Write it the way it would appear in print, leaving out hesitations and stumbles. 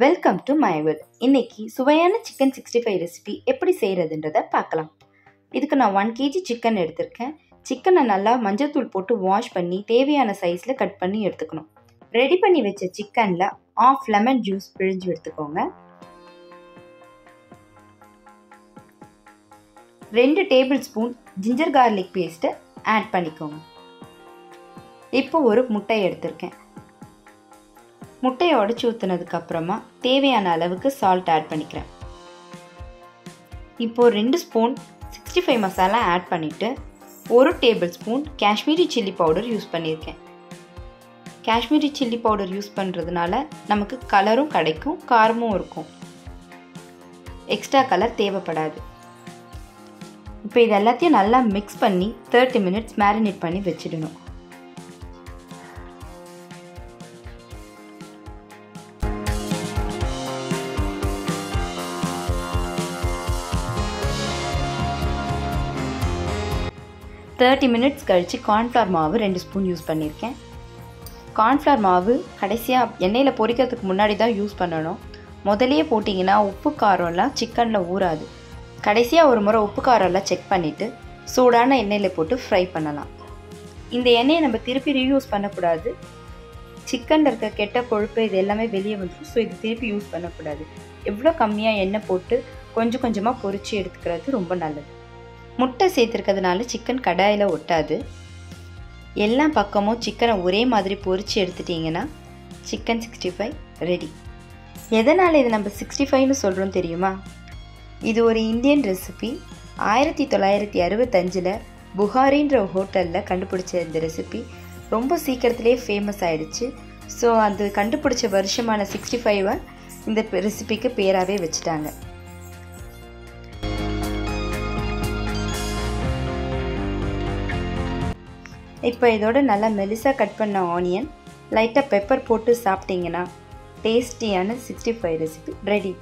Welcome to my world. இன்னைக்கு சுவையான chicken 65 recipe எப்படி செய்கிறதுன்றதை பார்க்கலாம். இதுக்கு நான் 1 kg சிக்கன் எடுத்திருக்கேன். சிக்கனை நல்லா மஞ்சள்தூள் போட்டு வாஷ் பண்ணி தேவையான சைஸில் கட் பண்ணி எடுத்துக்கணும். ரெடி பண்ணி வச்ச சிக்கனில் ½ லெமன் ஜூஸ் பிழிஞ்சு எடுத்துக்கோங்க. 2 டேபிள் ஸ்பூன் ஜிஞ்சர் கார்லிக் பேஸ்ட்டை ஆட் பண்ணிக்கோங்க. இப்போ ஒரு முட்டை எடுத்திருக்கேன். முட்டையை உடச்சி ஊற்றுனதுக்கு அப்புறமா தேவையான அளவுக்கு சால்ட் ஆட் பண்ணிக்கிறேன். இப்போது 2 ஸ்பூன் 65 மசாலா ஆட் பண்ணிவிட்டு 1 table spoon Kashmiri chilli powder use பண்ணியிருக்கேன். காஷ்மீரி சில்லி பவுடர் யூஸ் பண்ணுறதுனால நமக்கு கலரும் கிடைக்கும், காரமும் இருக்கும். எக்ஸ்ட்ரா கலர் தேவைப்படாது. இப்போ இது எல்லாத்தையும் நல்லா மிக்ஸ் பண்ணி 30 மினிட்ஸ் மேரினேட் பண்ணி வச்சிடணும். மினிட்ஸ் கழித்து கார்ன்ஃப்ளவர் மாவு 2 ஸ்பூன் யூஸ் பண்ணியிருக்கேன். கார்ன்ஃப்ளவர் மாவு கடைசியாக எண்ணெயில் பொரிக்கிறதுக்கு முன்னாடி தான் யூஸ் பண்ணணும். முதலையே போட்டிங்கன்னா உப்பு காரம்லாம் சிக்கனில் ஊறாது. கடைசியாக ஒரு முறை உப்பு காரம்லாம் செக் பண்ணிவிட்டு சூடான எண்ணெயில் போட்டு ஃப்ரை பண்ணலாம். இந்த எண்ணெயை நம்ம திருப்பி ரீயூஸ் பண்ணக்கூடாது. சிக்கனில் இருக்க கெட்ட கொழுப்பு இது எல்லாமே வெளியே வந்துடும். ஸோ இது திருப்பி யூஸ் பண்ணக்கூடாது. எவ்வளோ கம்மியாக எண்ணெய் போட்டு கொஞ்சம் கொஞ்சமாக பொரித்து எடுத்துக்கிறது ரொம்ப நல்லது. முட்டை சேர்த்துருக்கிறதுனால சிக்கன் கடாயில் ஒட்டாது. எல்லா பக்கமும் சிக்கனை ஒரே மாதிரி பொரித்து எடுத்துட்டிங்கன்னா சிக்கன் 65 ரெடி. எதனால் இது நம்ம 65ன்னு சொல்கிறோம் தெரியுமா? இது ஒரு இந்தியன் ரெசிபி. 1965 புகாரின்ற ஹோட்டலில் கண்டுபிடிச்ச இந்த ரெசிபி ரொம்ப சீக்கிரத்துலேயே ஃபேமஸ் ஆகிடுச்சு. ஸோ அது கண்டுபிடிச்ச வருஷமான 65 இந்த ரெசிபிக்கு பேராகவே வச்சுட்டாங்க. இப்போ இதோட நல்லா மெலிசாக கட் பண்ண ஆனியன், லைட்டாக பெப்பர் போட்டு சாப்பிட்டிங்கன்னா டேஸ்டியான 65 ரெசிபி ரெடி.